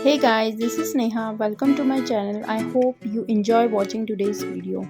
Hey guys, this is Neha. Welcome to my channel. I hope you enjoy watching today's video.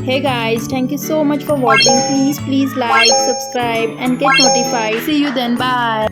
Hey guys, thank you so much for watching. Please like, subscribe and get notified. See you then. Bye.